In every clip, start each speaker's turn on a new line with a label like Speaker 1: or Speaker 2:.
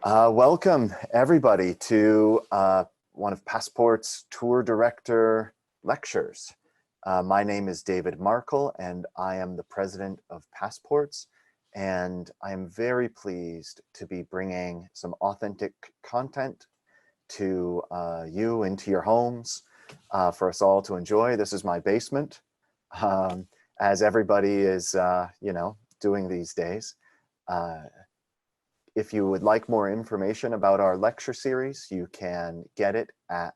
Speaker 1: Welcome everybody to one of Passport's tour director lectures. My name is David Markle and I am the president of Passports, and I am very pleased to be bringing some authentic content to you into your homes for us all to enjoy. This is my basement, as everybody is doing these days. If you would like more information about our lecture series, you can get it at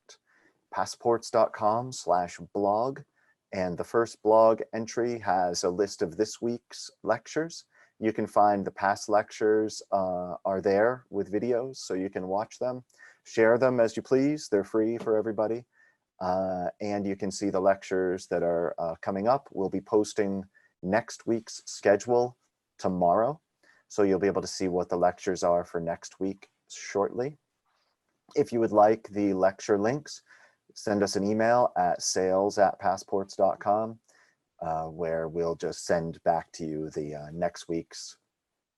Speaker 1: passports.com/blog. And the first blog entry has a list of this week's lectures. You can find the past lectures are there with videos, so you can watch them, share them as you please. They're free for everybody. And you can see the lectures that are coming up. We'll be posting next week's schedule tomorrow. So you'll be able to see what the lectures are for next week shortly. If you would like the lecture links, send us an email at sales@passports.com, where we'll just send back to you the next week's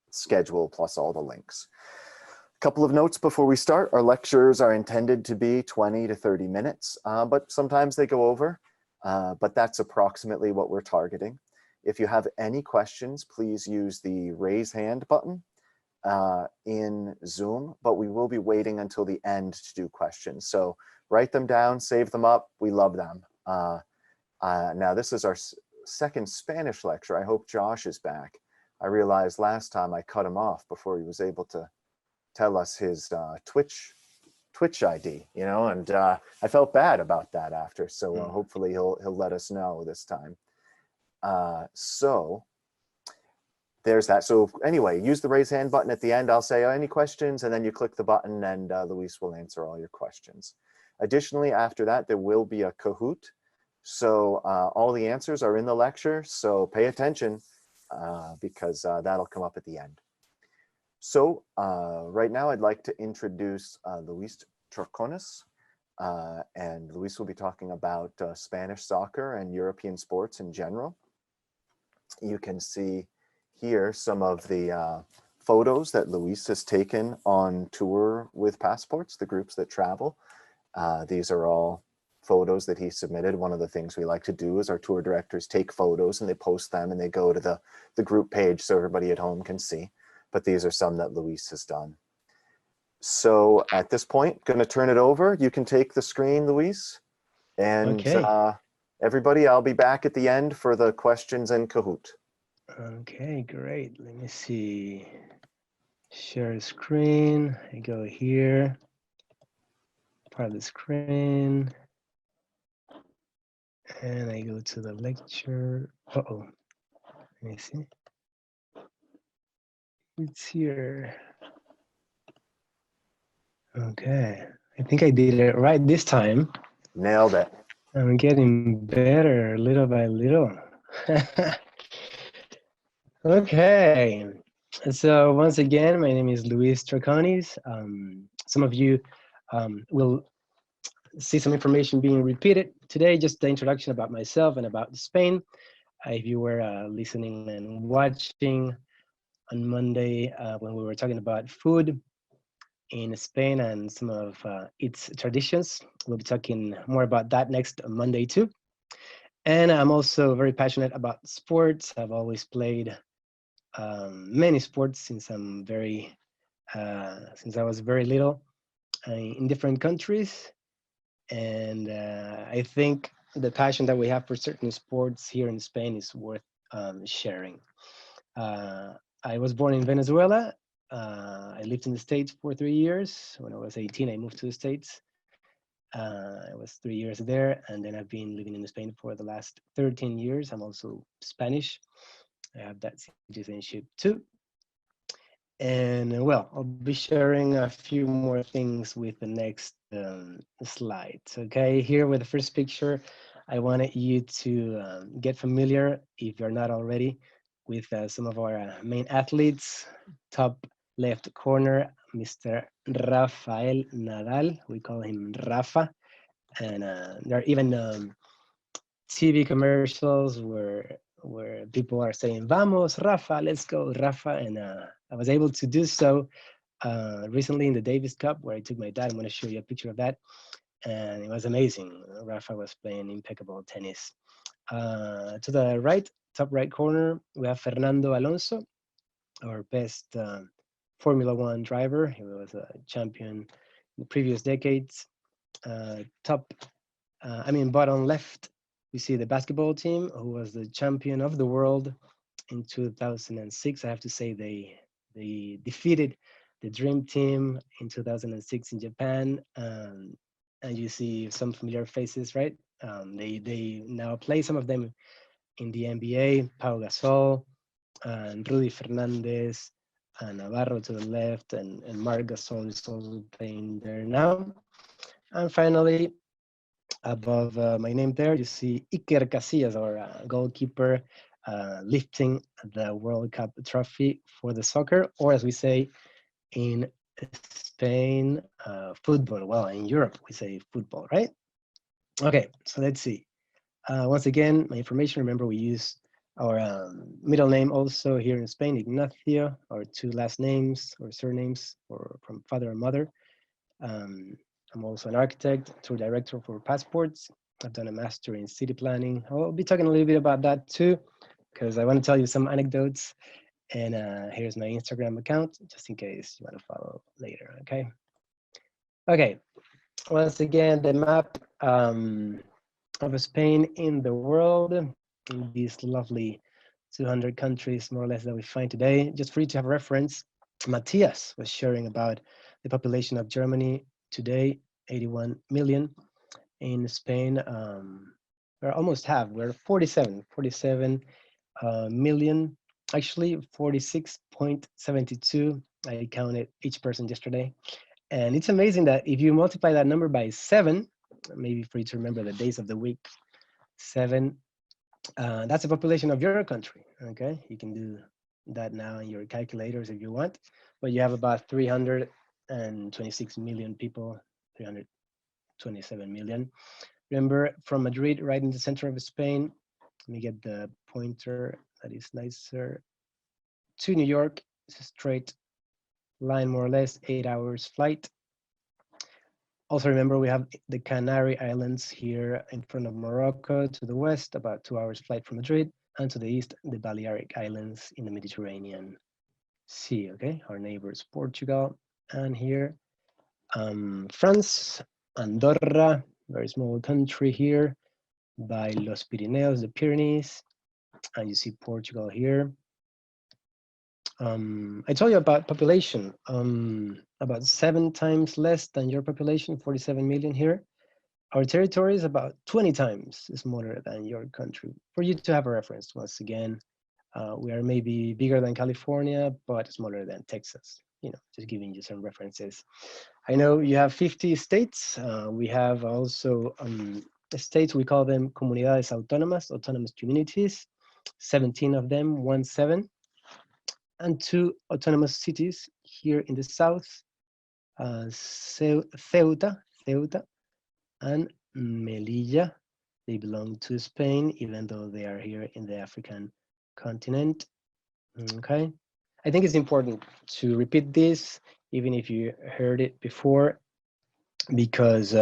Speaker 1: schedule plus all the links. A couple of notes before we start. Our lectures are intended to be 20 to 30 minutes, but sometimes they go over, but that's approximately what we're targeting. If you have any questions, please use the raise hand button in Zoom, but we will be waiting until the end to do questions. So write them down, save them up. We love them. Now, this is our second Spanish lecture. I hope Josh is back. I realized last time I cut him off before he was able to tell us his Twitch ID, and I felt bad about that after. So hopefully he'll let us know this time. So there's that. So anyway, use the raise hand button at the end. I'll say any questions, and then you click the button and Luis will answer all your questions. Additionally, after that, there will be a Kahoot. So all the answers are in the lecture. So pay attention because that'll come up at the end. So right now I'd like to introduce Luis Troconis. And Luis will be talking about Spanish soccer and European sports in general. You can see here some of the photos that Luis has taken on tour with Passports, the groups that travel. These are all photos that he submitted. One of the things we like to do is our tour directors take photos and they post them and they go to the group page so everybody at home can see. But these are some that Luis has done. So at this point, going to turn it over. You can take the screen, Luis. And
Speaker 2: okay.
Speaker 1: Everybody, I'll be back at the end for the questions and Kahoot.
Speaker 2: Okay, great. Let me see. Share screen. I go here. Part of the screen. And I go to the lecture. Uh-oh. Let me see. It's here. Okay. I think I did it right this time.
Speaker 1: Nailed it.
Speaker 2: I'm getting better little by little. Okay. So once again, my name is Luis Troconis. Some of you will see some information being repeated today, just the introduction about myself and about Spain. If you were listening and watching on Monday when we were talking about food in Spain and some of its traditions, we'll be talking more about that next Monday too. And I'm also very passionate about sports. I've always played many sports since I was very little in different countries. And I think the passion that we have for certain sports here in Spain is worth sharing. I was born in Venezuela. I lived in the States for 3 years. When I was 18, I moved to the States. I was 3 years there, and then I've been living in Spain for the last 13 years. I'm also Spanish. I have that citizenship too. And well, I'll be sharing a few more things with the next slides. Okay, here with the first picture, I wanted you to get familiar, if you're not already, with some of our main athletes. Top left corner, Mr. Raffaele Nadal. We call him Rafa. And there are even TV commercials where people are saying, "Vamos, Rafa, let's go, Rafa." And I was able to do so recently in the Davis Cup, where I took my dad. I'm going to show you a picture of that. And it was amazing. Rafa was playing impeccable tennis. To the right, top right corner, we have Fernando Alonso, our best Formula One driver. He was a champion in the previous decades. Bottom left, we see the basketball team, who was the champion of the world in 2006. I have to say they defeated the Dream Team in 2006 in Japan. And you see some familiar faces, right? They now play, some of them in the NBA, Pau Gasol and Rudy Fernandez and Navarro to the left, and Marc Gasol is also playing there now. And finally, above my name there, you see Iker Casillas, our goalkeeper, lifting the World Cup trophy for the soccer, or as we say in Spain, football. Well, in Europe, we say football, right? Okay, so let's see. Once again, my information, remember we use our middle name also here in Spain, Ignacio, our two last names or surnames or from father and mother. I'm also an architect, tour director for passports. I've done a master in city planning. I'll be talking a little bit about that too, because I want to tell you some anecdotes. And here's my Instagram account, just in case you want to follow later, okay? Okay, once again, the map of Spain in the world, in these lovely 200 countries, more or less, that we find today. Just for you to have a reference, Matthias was sharing about the population of Germany today, 81 million. In Spain, we're almost half, we're 47 million, actually 46.72. I counted each person yesterday. And it's amazing that if you multiply that number by 7, maybe for you to remember the days of the week, 7, that's the population of your country, okay? You can do that now in your calculators if you want, but you have about 326 million people, 327 million. Remember, from Madrid, right in the center of Spain, let me get the pointer that is nicer, to New York. It's a straight line, more or less, 8 hours flight. Also remember, we have the Canary Islands here in front of Morocco to the west, about 2 hours flight from Madrid, and to the east, the Balearic Islands in the Mediterranean Sea, okay? Our neighbors, Portugal, and here, France, Andorra, very small country here, by Los Pirineos, the Pyrenees, and you see Portugal here. I told you about population, about 7 times less than your population, 47 million here. Our territory is about 20 times smaller than your country. For you to have a reference, once again, we are maybe bigger than California, but smaller than Texas. You know, just giving you some references. I know you have 50 states. We have also states, we call them comunidades autónomas, autonomous communities, 17 of them, 17, and 2 autonomous cities here in the south, Ceuta and Melilla. They belong to Spain, even though they are here in the African continent. Okay, I think it's important to repeat this, even if you heard it before, because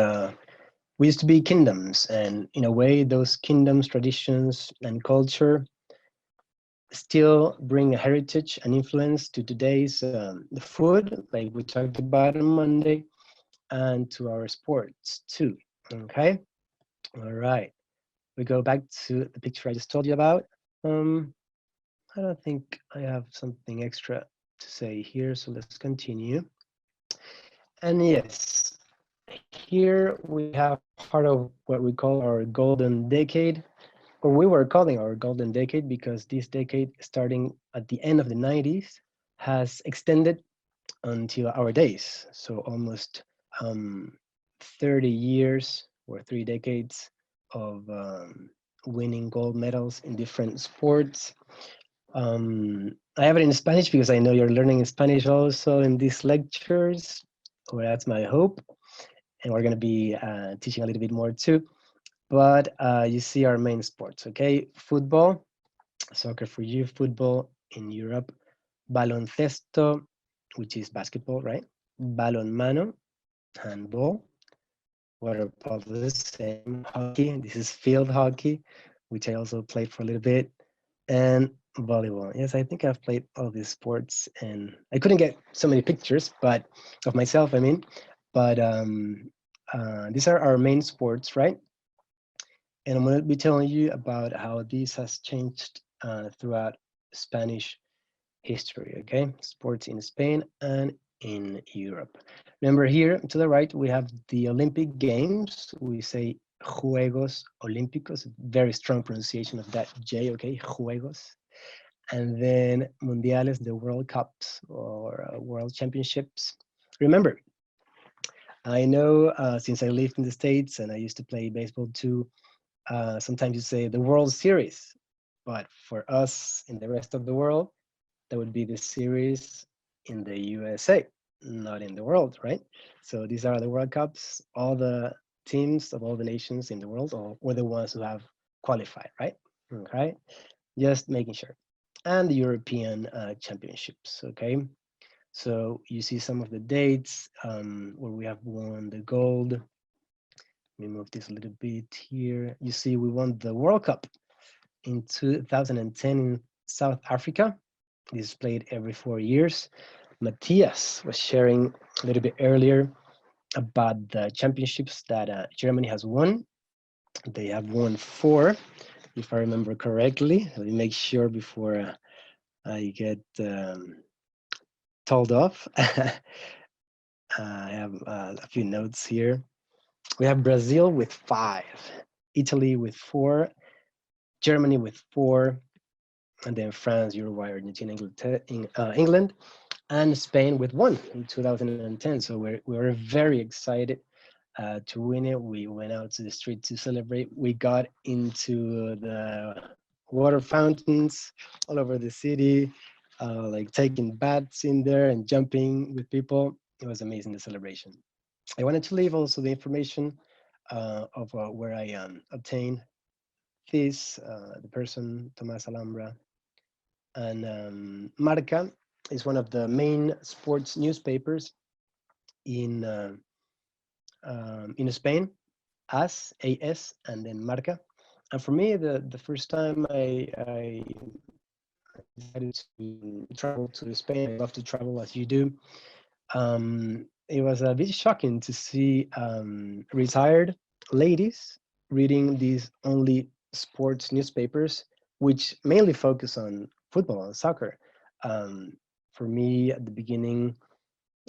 Speaker 2: we used to be kingdoms, and in a way, those kingdoms, traditions, and culture still bring a heritage and influence to today's the food, like we talked about on Monday, and to our sports too. Okay, all right. We go back to the picture I just told you about. I don't think I have something extra to say here, so let's continue. And yes, here we have part of what we call our golden decade, or we were calling our golden decade, because this decade, starting at the end of the 90s, has extended until our days. So almost 30 years or 3 decades of winning gold medals in different sports. I have it in Spanish because I know you're learning Spanish also in these lectures, or that's my hope. And we're going to be teaching a little bit more too. But you see our main sports, okay? Football, soccer for you, football in Europe, baloncesto, which is basketball, right? Balonmano, handball. Water polo, the same. Hockey, this is field hockey, which I also played for a little bit. And volleyball. Yes, I think I've played all these sports, and I couldn't get so many pictures, but of myself, I mean. But these are our main sports, right? And I'm going to be telling you about how this has changed throughout Spanish history, okay? Sports in Spain and in Europe. Remember here to the right, we have the Olympic Games. We say Juegos Olímpicos, very strong pronunciation of that J, okay? Juegos. And then Mundiales, the World Cups or World Championships. Remember, I know since I lived in the States and I used to play baseball too, sometimes you say the World Series, but for us in the rest of the world, that would be the series in the USA, not in the world, right? So these are the World Cups. All the teams of all the nations in the world were the ones who have qualified, right? Okay, just making sure. And the European Championships, okay? So you see some of the dates where we have won the gold. Let me move this a little bit here. You see we won the World Cup in 2010 in South Africa. This is played every 4 years. Matthias was sharing a little bit earlier about the championships that Germany has won. They have won 4, if I remember correctly. Let me make sure before I get told off. I have a few notes here. We have Brazil with 5, Italy with 4, Germany with 4, and then France, Uruguay, Argentina, England, and Spain with 1 in 2010. So we're very excited to win it. We went out to the street to celebrate. We got into the water fountains all over the city, like taking baths in there and jumping with people. It was amazing, the celebration. I wanted to leave also the information of where I obtained this, the person, Tomas Alhambra, and Marca is one of the main sports newspapers in Spain. AS, and then Marca. And for me, the first time I decided to travel to Spain, I love to travel as you do. It was a bit shocking to see retired ladies reading these only sports newspapers, which mainly focus on football and soccer. For me, at the beginning,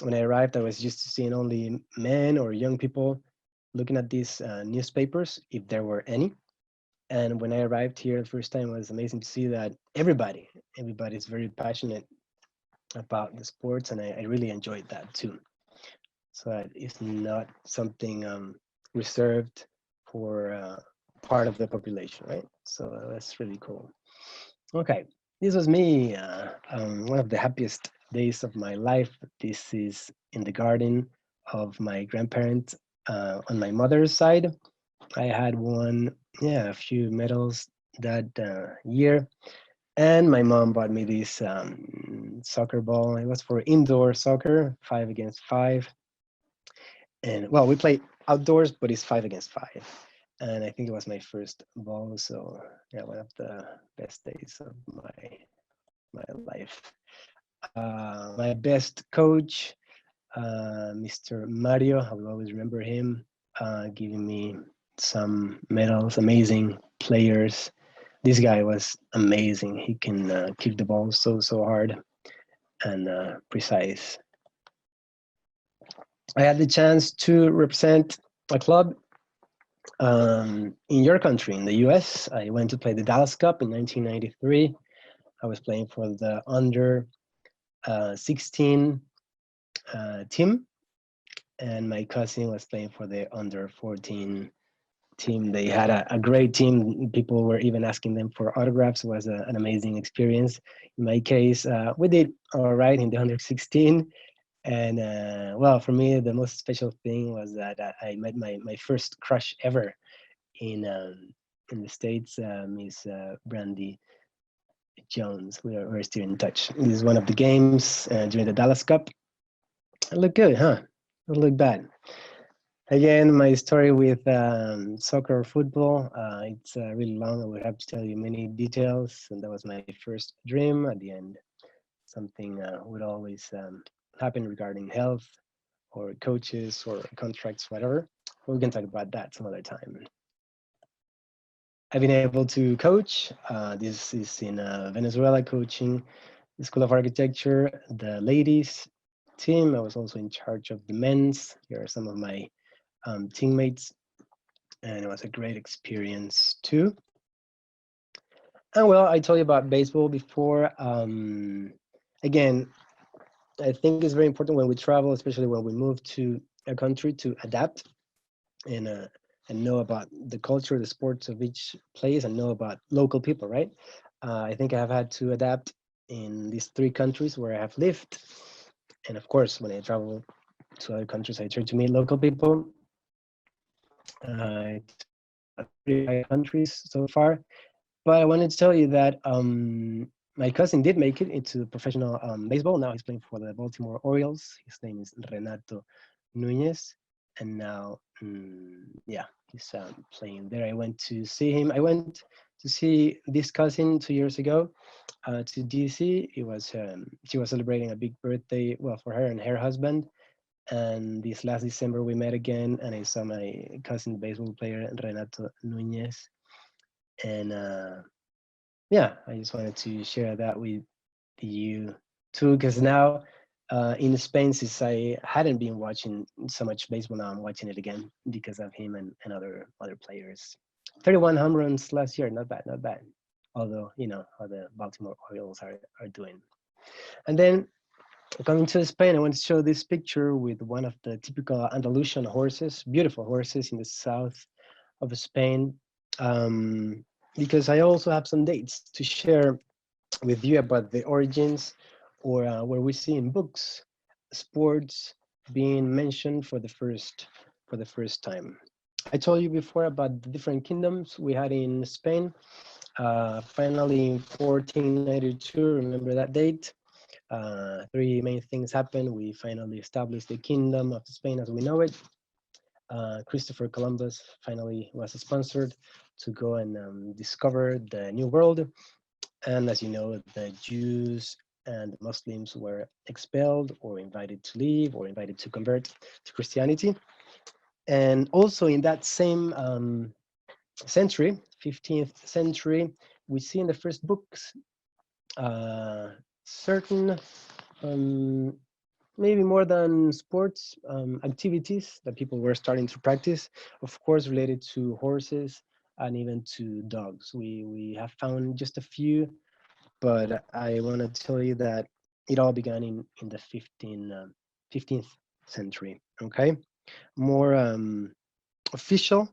Speaker 2: when I arrived, I was used to seeing only men or young people looking at these newspapers, if there were any. And when I arrived here the first time, it was amazing to see that everybody is very passionate about the sports, and I really enjoyed that too. So it's not something reserved for part of the population, right? So that's really cool. Okay, this was me, one of the happiest days of my life. This is in the garden of my grandparents on my mother's side. I had won, a few medals that year. And my mom bought me this soccer ball. It was for indoor soccer, 5 against 5. And well, we play outdoors, but it's 5 against 5. And I think it was my first ball. So yeah, one of the best days of my life. My best coach, Mr. Mario, I will always remember him giving me some medals, amazing players. This guy was amazing. He can kick the ball so hard and precise. I had the chance to represent a club in your country, in the US. I went to play the Dallas Cup in 1993. I was playing for the under 16 team, and my cousin was playing for the under 14 team. They had a great team. People were even asking them for autographs. It was an amazing experience. In my case, we did all right in the under 16. And well, for me, the most special thing was that I met my first crush ever in the States, Miss Brandy Jones. We're still in touch. This is one of the games during the Dallas Cup. It looked good, huh? It looked bad. Again, my story with soccer or football, it's really long. I would have to tell you many details. And that was my first dream. At the end, something would always happen regarding health or coaches or contracts, whatever. We can talk about that some other time. I've been able to coach. This is in Venezuela, coaching the School of Architecture, the ladies team. I was also in charge of the men's. Here are some of my teammates, and it was a great experience too. And well, I told you about baseball before. Again, I think it's very important when we travel, especially when we move to a country, to adapt and know about the culture, the sports of each place, and know about local people, right? I think I have had to adapt in these 3 countries where I have lived. And of course, when I travel to other countries, I try to meet local people. It's 35 countries so far. But I wanted to tell you that my cousin did make it into professional baseball. Now he's playing for the Baltimore Orioles. His name is Renato Nunez. And now, yeah, he's playing there. I went to see him. I went to see this cousin 2 years ago to DC. It was she was celebrating a big birthday, well, for her and her husband. And this last December we met again, and I saw my cousin, baseball player Renato Nunez. And yeah, I just wanted to share that with you too, because now in Spain, since I hadn't been watching so much baseball, now I'm watching it again because of him and other players. 31 home runs last year, not bad, not bad. Although, you know how the Baltimore Orioles are doing. And then coming to Spain, I want to show this picture with one of the typical Andalusian horses, beautiful horses in the south of Spain. Because I also have some dates to share with you about the origins, or where we see in books sports being mentioned for the first time. I told you before about the different kingdoms we had in Spain. Finally, in 1492, remember that date. 3 main things happened. We finally established the kingdom of Spain as we know it. Christopher Columbus finally was sponsored to go and discover the New World. And as you know, the Jews and Muslims were expelled or invited to leave or invited to convert to Christianity. And also in that same century, 15th century, we see in the first books certain maybe more than sports activities that people were starting to practice, of course, related to horses and even to dogs. We have found just a few, but I want to tell you that it all began in the 15th century, okay? More official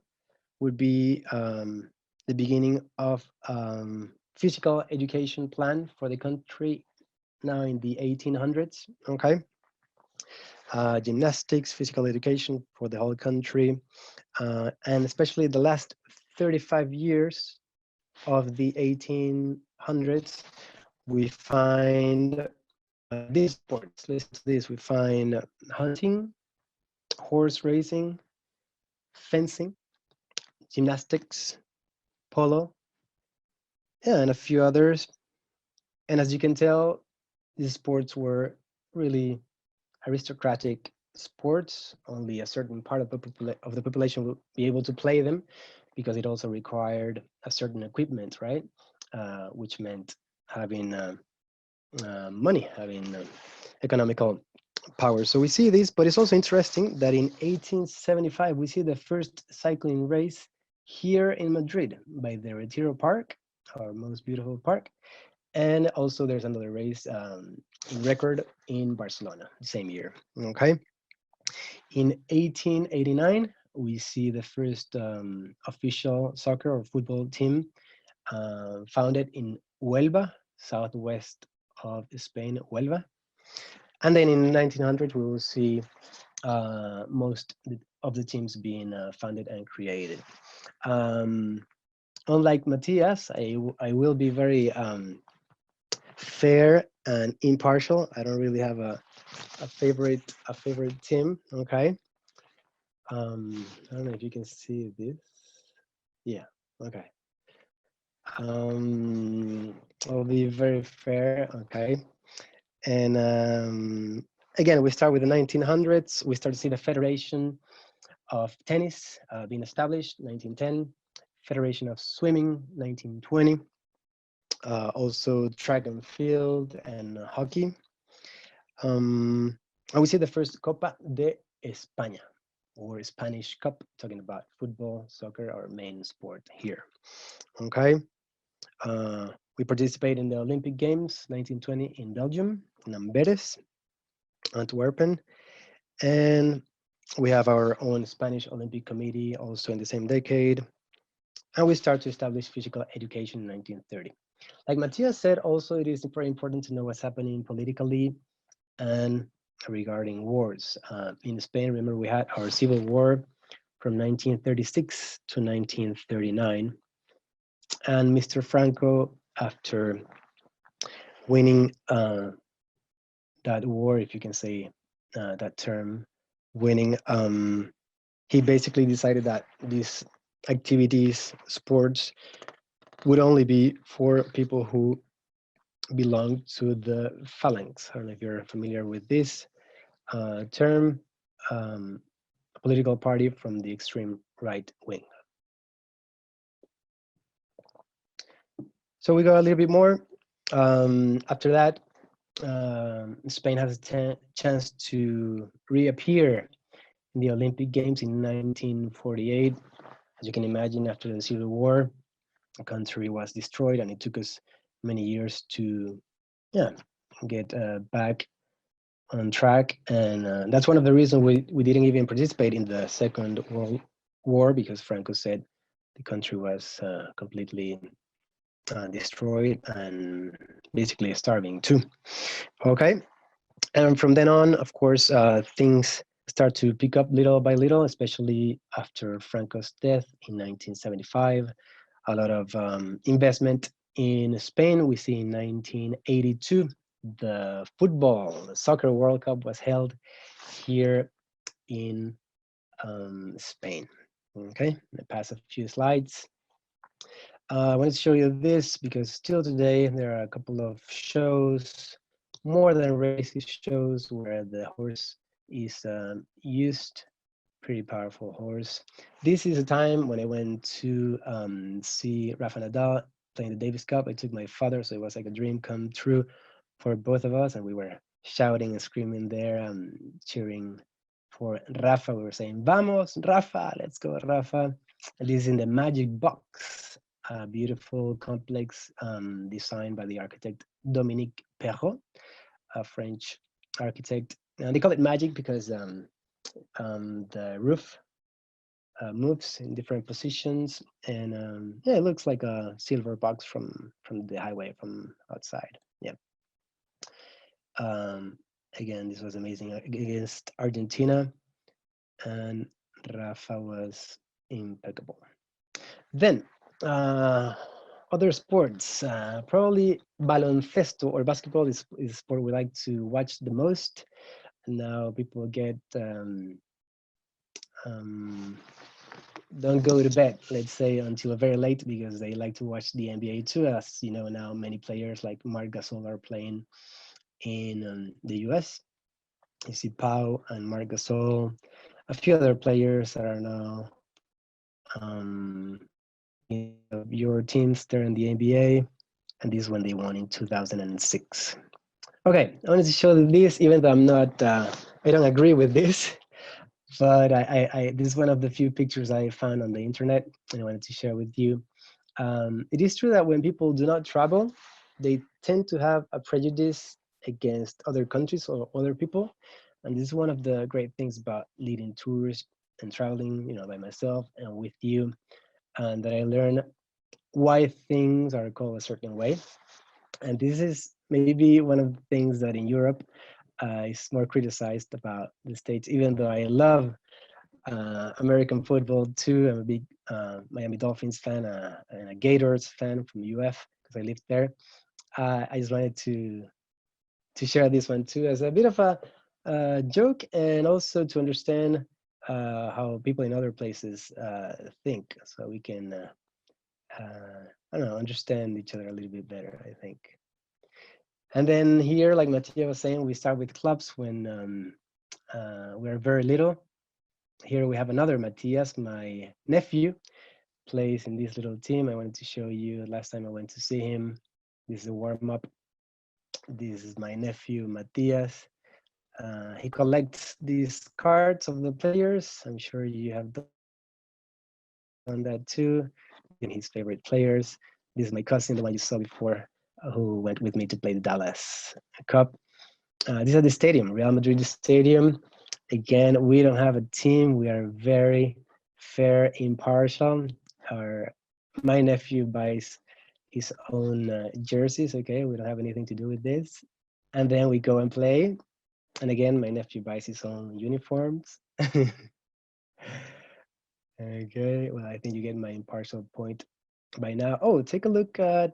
Speaker 2: would be the beginning of physical education plan for the country now in the 1800s, okay? Gymnastics, physical education for the whole country, and especially the last 35 years of the 1800s, we find these sports. Listen to this. We find hunting, horse racing, fencing, gymnastics, polo, yeah, and a few others. And as you can tell, these sports were really aristocratic sports. Only a certain part of the population will be able to play them, because it also required a certain equipment, right? Which meant having money, having economical power. So we see this, but it's also interesting that in 1875 we see the first cycling race here in Madrid by the Retiro Park, our most beautiful park. And also there's another race record in Barcelona the same year, okay? In 1889, we see the first official soccer or football team founded in Huelva, southwest of Spain, Huelva. And then in 1900, we will see most of the teams being founded and created. Unlike Matthias, I will be very fair and impartial. I don't really have a favorite team. Okay. I don't know if you can see this. Yeah. Okay. I'll be very fair. Okay. And again, we start with the 1900s. We start to see the Federation of Tennis being established, 1910. Federation of Swimming, 1920. Also track and field and hockey. And we see the first Copa de España, or Spanish Cup, talking about football, soccer, our main sport here. Okay. We participate in the Olympic Games, 1920 in Belgium, in Amberes, Antwerpen. And we have our own Spanish Olympic Committee also in the same decade. And we start to establish physical education in 1930. Like Matthias said, also it is very important to know what's happening politically and regarding wars. In Spain, remember we had our civil war from 1936 to 1939. And Mr. Franco, after winning that war, if you can say that term, winning, he basically decided that these activities, sports, would only be for people who belong to the phalanx. I don't know if you're familiar with this term, a political party from the extreme right wing. So we go a little bit more. After that, Spain has a chance to reappear in the Olympic Games in 1948. As you can imagine, after the Civil War, the country was destroyed, and it took us many years to, get back on track. And that's one of the reasons we didn't even participate in the Second World War, because Franco said the country was completely destroyed and basically starving too. Okay. And from then on, of course, things start to pick up little by little, especially after Franco's death in 1975. A lot of investment in Spain. We see in 1982, the soccer World Cup was held here in Spain. Okay, I pass a few slides. I wanted to show you this because still today there are a couple of shows, more than races shows, where the horse is used. Pretty powerful horse. This is a time when I went to see Raffaele Nadal playing the Davis Cup. I took my father, so it was like a dream come true for both of us, and we were shouting and screaming there, cheering for Rafa. We were saying, "Vamos, Rafa! Let's go, Rafa!" And this is in the Magic Box, a beautiful complex designed by the architect Dominique Perrault, a French architect. And they call it Magic because the roof moves in different positions, and it looks like a silver box from the highway from outside. Yeah. Again, this was amazing against Argentina, and Rafa was impeccable. Then other sports, probably baloncesto or basketball is a sport we like to watch the most. Now people get don't go to bed, let's say, until very late because they like to watch the NBA too. As you know, now many players like Marc Gasol are playing in the US. You see Pau and Marc Gasol, a few other players that are now your teams there in the NBA, and this one they won in 2006. Okay, I wanted to show this, even though I'm not, I don't agree with this, but this is one of the few pictures I found on the internet, and I wanted to share with you. It is true that when people do not travel, they tend to have a prejudice against other countries or other people, and this is one of the great things about leading tours and traveling, by myself and with you, and that I learn why things are called a certain way. And this is maybe one of the things that in Europe is more criticized about the States, even though I love American football too. I'm a big Miami Dolphins fan and a Gators fan from UF because I lived there. I just wanted to share this one too as a bit of a joke, and also to understand how people in other places think, so we can I don't know, understand each other a little bit better, I think. And then here, like Mattia was saying, we start with clubs when we're very little. Here we have another Matthias, my nephew, plays in this little team. I wanted to show you last time I went to see him. This is a warm-up. This is my nephew, Matthias. He collects these cards of the players. I'm sure you have done that too. And his favorite players. This is my cousin, the one you saw before, who went with me to play the Dallas Cup. These are the stadium, Real Madrid Stadium. Again, we don't have a team. We are very fair, impartial. My nephew buys his own jerseys. Okay, we don't have anything to do with this. And then we go and play. And again, my nephew buys his own uniforms. Okay, well, I think you get my impartial point by now. Oh, take a look at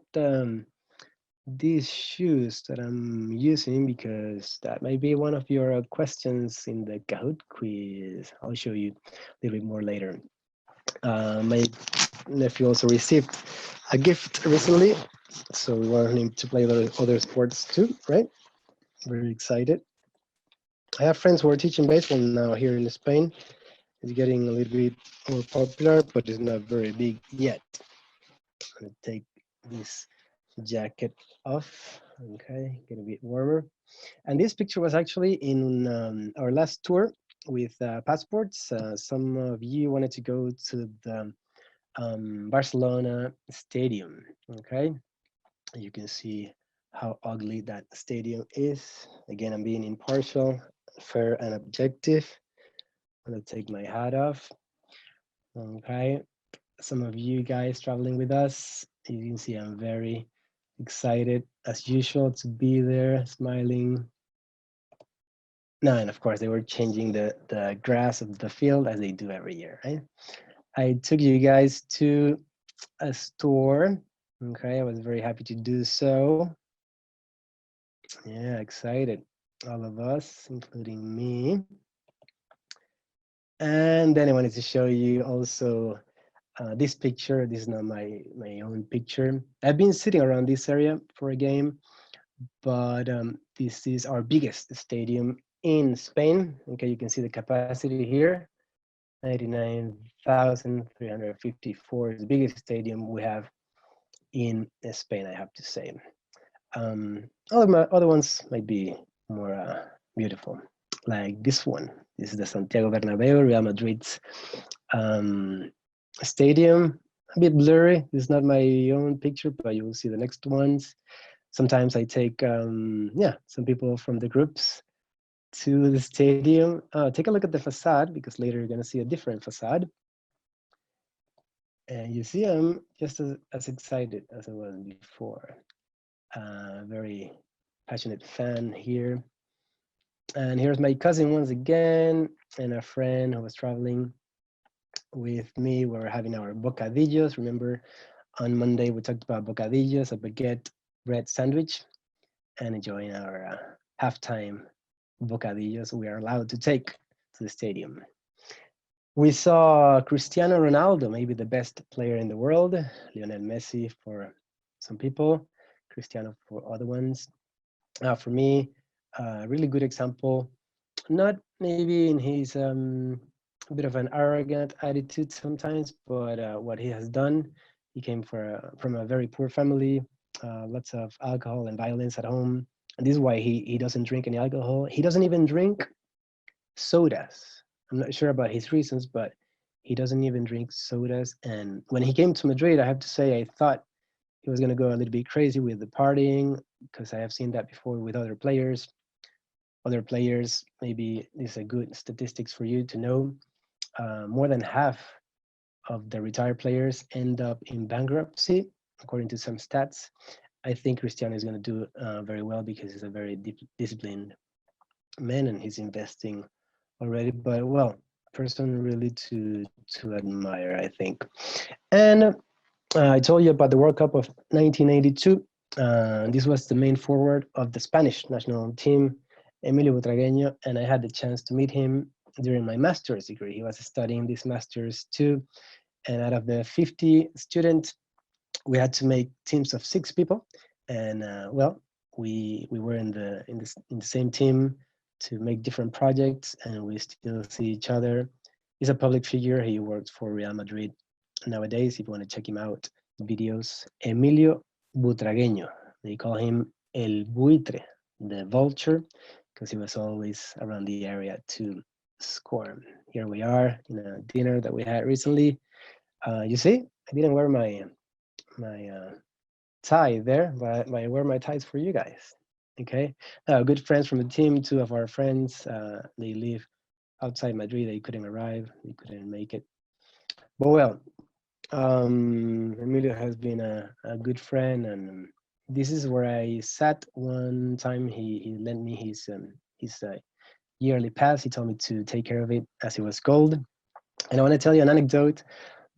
Speaker 2: these shoes that I'm using, because that might be one of your questions in the Kahoot quiz. I'll show you a little bit more later. My nephew also received a gift recently, so we want him to play other sports too, right? Very excited. I have friends who are teaching baseball now here in Spain. It's getting a little bit more popular, but it's not very big yet. I'm gonna take this jacket off. Okay, get a bit warmer. And this picture was actually in our last tour with passports. Some of you wanted to go to the Barcelona stadium. Okay, you can see how ugly that stadium is. Again, I'm being impartial, fair, and objective. I'm gonna take my hat off. Okay, some of you guys traveling with us, you can see I'm very excited as usual to be there, smiling. No, and of course they were changing the grass of the field as they do every year, right? I took you guys to a store. Okay, I was very happy to do so. Yeah, excited, all of us, including me. And then I wanted to show you also this picture. This is not my own picture. I've been sitting around this area for a game, but this is our biggest stadium in Spain. Okay, you can see the capacity here, 99,354 is the biggest stadium we have in Spain, I have to say. All of my other ones might be more beautiful, like this one. This is the Santiago Bernabeu, Real Madrid's stadium. A bit blurry. This is not my own picture, but you will see the next ones. Sometimes I take, some people from the groups to the stadium. Take a look at the facade, because later you're going to see a different facade. And you see I'm just as excited as I was before. Very passionate fan here. And here's my cousin once again, and a friend who was traveling with me. We're having our bocadillos. Remember, on Monday we talked about bocadillos, a baguette bread sandwich, and enjoying our halftime bocadillos we are allowed to take to the stadium. We saw Cristiano Ronaldo, maybe the best player in the world, Leonel Messi for some people, Cristiano for other ones. For me, a really good example, not maybe in his bit of an arrogant attitude sometimes, but what he has done. He came from a very poor family, lots of alcohol and violence at home. And this is why he doesn't drink any alcohol. He doesn't even drink sodas. I'm not sure about his reasons, but he doesn't even drink sodas. And when he came to Madrid, I have to say, I thought he was going to go a little bit crazy with the partying, because I have seen that before with other players. Other players, maybe this is a good statistics for you to know. More than half of the retired players end up in bankruptcy, according to some stats. I think Cristiano is going to do very well, because he's a very disciplined man and he's investing already. But well, person really to admire, I think. And I told you about the World Cup of 1982. This was the main forward of the Spanish national team, Emilio Trageno, and I had the chance to meet him during my master's degree. He was studying this master's too, and out of the 50 students, we had to make teams of 6 people, and well, we were in the same team to make different projects, and we still see each other. He's a public figure. He works for Real Madrid nowadays. If you want to check him out, videos. Emilio Butragueño. They call him El Buitre, the vulture, because he was always around the area to score. Here we are in a dinner that we had recently. You see, I didn't wear my tie there, but I wear my ties for you guys. Okay, good friends from the team. 2 of our friends, they live outside Madrid. They couldn't arrive. They couldn't make it. But well, Emilio has been a good friend, and this is where I sat one time. He lent me his yearly pass. He told me to take care of it as it was gold. And I want to tell you an anecdote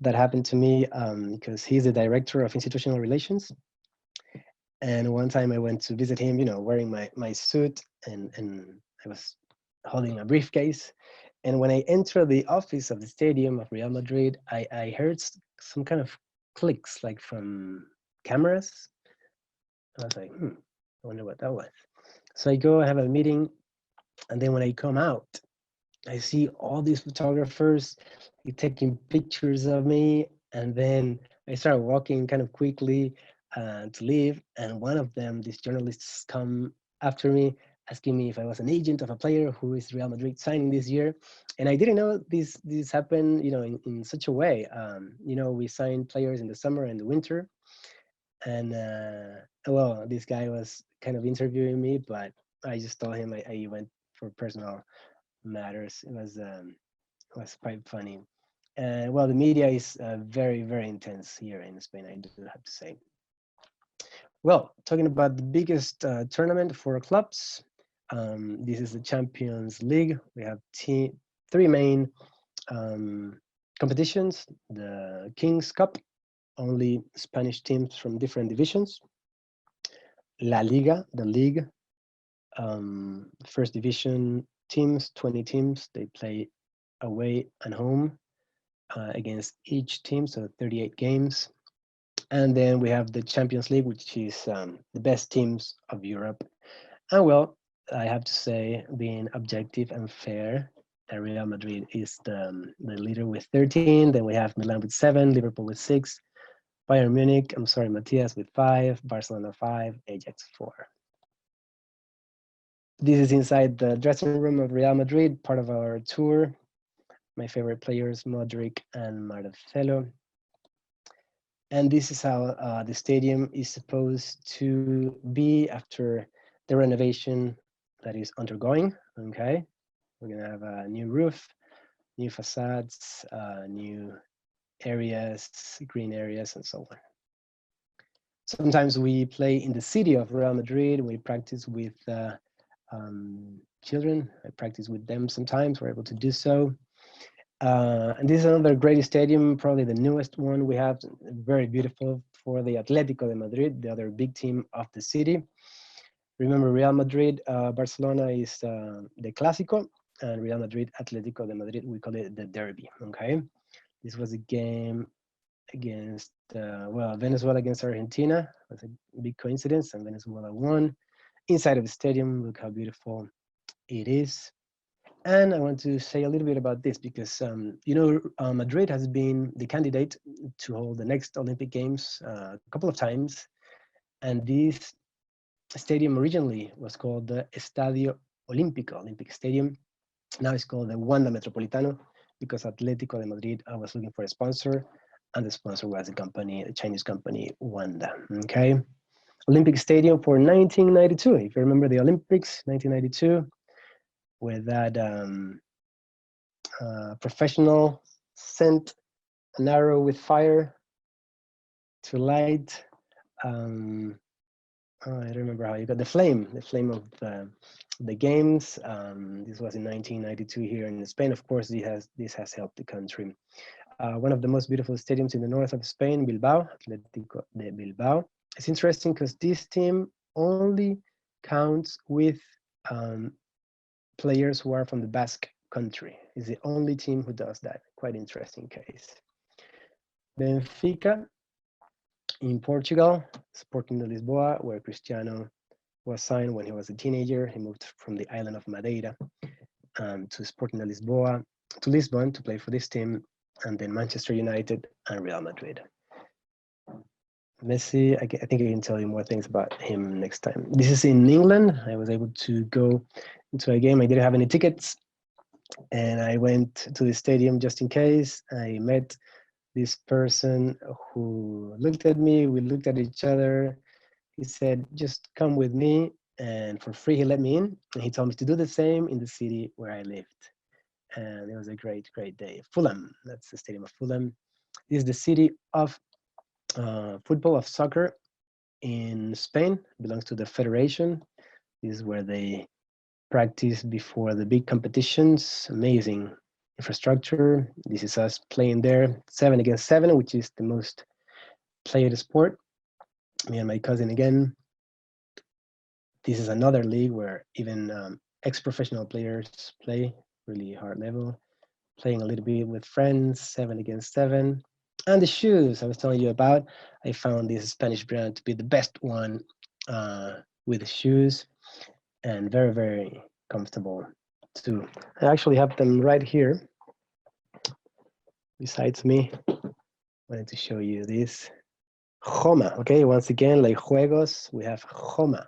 Speaker 2: that happened to me because he's the director of institutional relations. And one time I went to visit him, wearing my suit, and I was holding a briefcase. And when I entered the office of the stadium of Real Madrid, I heard some kind of clicks, like from cameras. I was like, I wonder what that was. So I go, I have a meeting, and then when I come out, I see all these photographers taking pictures of me, and then I start walking kind of quickly to leave. And one of them, these journalists, come after me, asking me if I was an agent of a player who is Real Madrid signing this year. And I didn't know this happened, in such a way. We signed players in the summer and the winter, and well, this guy was kind of interviewing me, but I just told him I went for personal matters. It was quite funny. And well, the media is very, very intense here in Spain, I do have to say. Well, talking about the biggest tournament for clubs, this is the Champions League. We have 3 main competitions: the King's Cup, only Spanish teams from different divisions; La Liga, the league, first division teams, 20 teams. They play away and home against each team, so 38 games. And then we have the Champions League, which is the best teams of Europe. And well, I have to say, being objective and fair, Real Madrid is the leader with 13. Then we have Milan with 7, Liverpool with 6, Bayern Munich, Matthias, with 5, Barcelona 5, Ajax 4. This is inside the dressing room of Real Madrid, part of our tour. My favorite players, Modric and Marcelo. And this is how the stadium is supposed to be after the renovation that is undergoing. Okay, we're gonna have a new roof, new facades, new areas, green areas, and so on. Sometimes we play in the city of Real Madrid. We practice with children. I practice with them sometimes. We're able to do so. And this is another great stadium, probably the newest one we have, very beautiful, for the Atletico De Madrid, the other big team of the city. Remember, Real Madrid, Barcelona is the Clásico, and Real Madrid, Atletico De Madrid, we call it the Derby, okay? This was a game against, Venezuela against Argentina. It was a big coincidence, and Venezuela won. Inside of the stadium, look how beautiful it is. And I want to say a little bit about this because, Madrid has been the candidate to hold the next Olympic Games a couple of times. And this stadium originally was called the Estadio Olímpico, Olympic Stadium. Now it's called the Wanda Metropolitano because Atletico de Madrid was looking for a sponsor, and the sponsor was a Chinese company, Wanda, okay? Olympic Stadium for 1992. If you remember the Olympics, 1992, with that professional sent an arrow with fire to light. I don't remember how you got the flame of the games. This was in 1992 here in Spain. Of course, this has helped the country. One of the most beautiful stadiums in the north of Spain, Bilbao, Atletico de Bilbao. It's interesting because this team only counts with players who are from the Basque country. It's the only team who does that. Quite interesting case. Benfica in Portugal, Sporting de Lisboa, where Cristiano was signed when he was a teenager. He moved from the island of Madeira to Sporting de Lisboa, to Lisbon to play for this team, and then Manchester United and Real Madrid. Messi, I think I can tell you more things about him next time. This is in England. I was able to go into a game. I didn't have any tickets, and I went to the stadium just in case. I met this person who looked at me. We looked at each other. He said, just come with me. And for free, he let me in. And he told me to do the same in the city where I lived. And it was a great, great day. Fulham, that's the stadium of Fulham. This is the city of football, of soccer in Spain. It belongs to the Federation. This is where they practice before the big competitions. Amazing infrastructure. This is us playing there, 7 against 7, which is the most played sport. Me and my cousin again. This is another league where even ex-professional players play, really hard level. Playing a little bit with friends, 7 against 7. And the shoes I was telling you about, I found this Spanish brand to be the best one with the shoes, and very, very comfortable too. I actually have them right here besides me. I wanted to show you this. Joma, okay, once again, like juegos, we have Joma,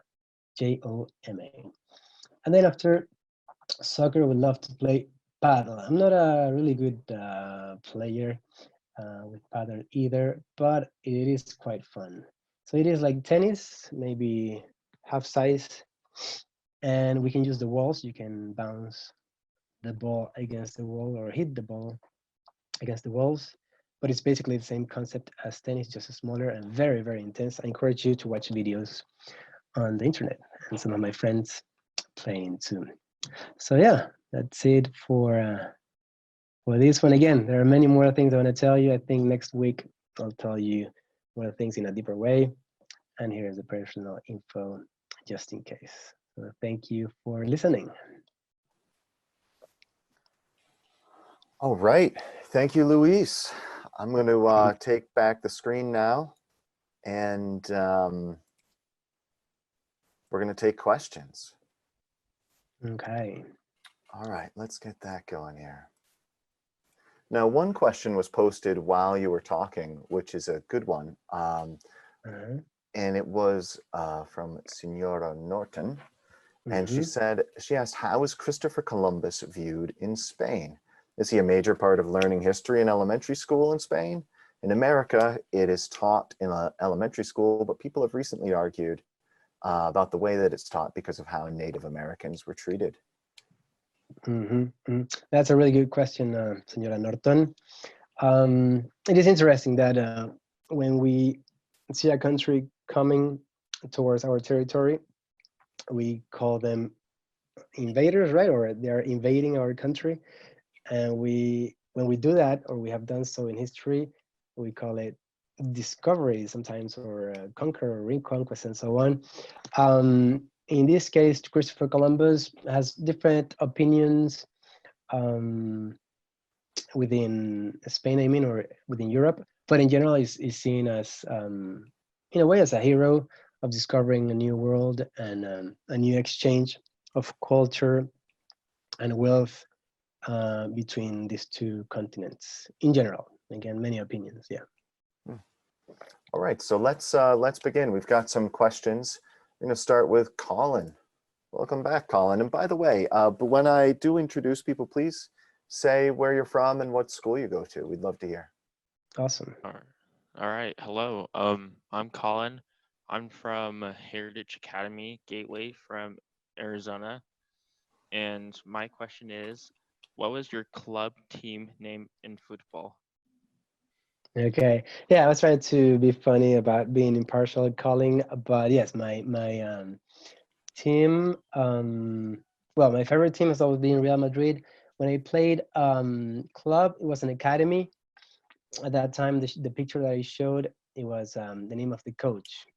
Speaker 2: Joma. And then after soccer, we love to play paddle. I'm not a really good player with paddle either, but it is quite fun. So it is like tennis, maybe half size, and we can use the walls. You can bounce the ball against the wall or hit the ball against the walls, but it's basically the same concept as tennis, just smaller and very, very intense. I encourage you to watch videos on the internet and some of my friends playing too. So yeah, that's it for this one. Again, there are many more things I want to tell you. I think next week I'll tell you more things in a deeper way. And here's the personal info just in case. So thank you for listening.
Speaker 1: All right. Thank you, Luis. I'm going to take back the screen now, and we're going to take questions.
Speaker 2: Okay.
Speaker 1: All right, let's get that going here. Now, one question was posted while you were talking, which is a good one. And it was from Senora Norton. And she said, she asked, how is Christopher Columbus viewed in Spain? Is he a major part of learning history in elementary school in Spain? In America, it is taught in elementary school, but people have recently argued about the way that it's taught because of how Native Americans were treated.
Speaker 2: That's a really good question, Senora Norton. It is interesting that when we see a country coming towards our territory, we call them invaders, right? Or they're invading our country. And when we do that, or we have done so in history, we call it discovery sometimes, or conquer, or reconquest, and so on. In this case, Christopher Columbus has different opinions within Spain, I mean, or within Europe, but in general is seen as, in a way, as a hero of discovering a new world and a new exchange of culture and wealth between these two continents in general. Again, many opinions, yeah.
Speaker 1: All right, so let's begin. We've got some questions. We're going to start with Colin. Welcome back, Colin. And by the way, but when I do introduce people, please say where you're from and what school you go to. We'd love to hear.
Speaker 2: Awesome.
Speaker 3: All right. Hello. I'm Colin. I'm from Heritage Academy Gateway from Arizona. And my question is, what was your club team name in football?
Speaker 2: Okay. Yeah, I was trying to be funny about being impartial, Colin, but yes, my team, well, my favorite team has always been Real Madrid. When I played club, it was an academy. At that time, the picture that I showed, it was the name of the coach.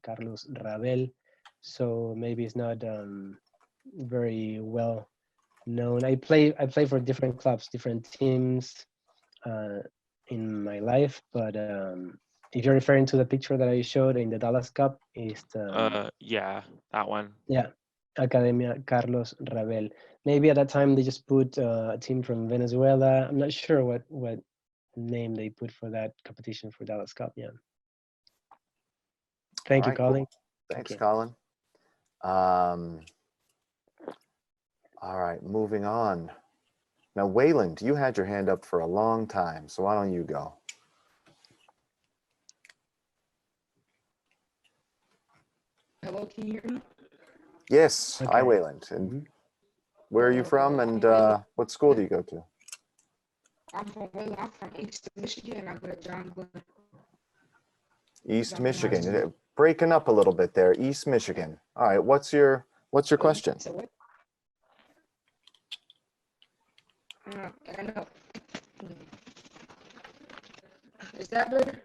Speaker 2: Carlos Rabel. So maybe it's not very well known. I play for different clubs, different teams in my life, but if you're referring to the picture that I showed in the Dallas Cup, is
Speaker 3: Yeah, that one.
Speaker 2: yeah, Academia Carlos Rabel. Maybe at that time they just put a team from Venezuela. I'm not sure what name they put for that competition for Dallas Cup. Yeah. Thank you,
Speaker 1: All right,
Speaker 2: Colin.
Speaker 1: cool. Thanks,
Speaker 2: Okay.
Speaker 1: Colin. All right, moving on. Now, Wayland, you had your hand up for a long time, so why don't you go?
Speaker 4: Hello, can you hear me?
Speaker 1: Yes, hi,
Speaker 2: Okay.
Speaker 1: Wayland. And
Speaker 2: Mhm.
Speaker 1: where are you from, and what school do you go to?
Speaker 4: I'm from East Michigan, and I go to John Glenn.
Speaker 1: East
Speaker 4: John
Speaker 1: Michigan.
Speaker 4: Glenn.
Speaker 1: Breaking up a little bit there. East Michigan. All right, what's your question?
Speaker 4: So what? I know. Is that better?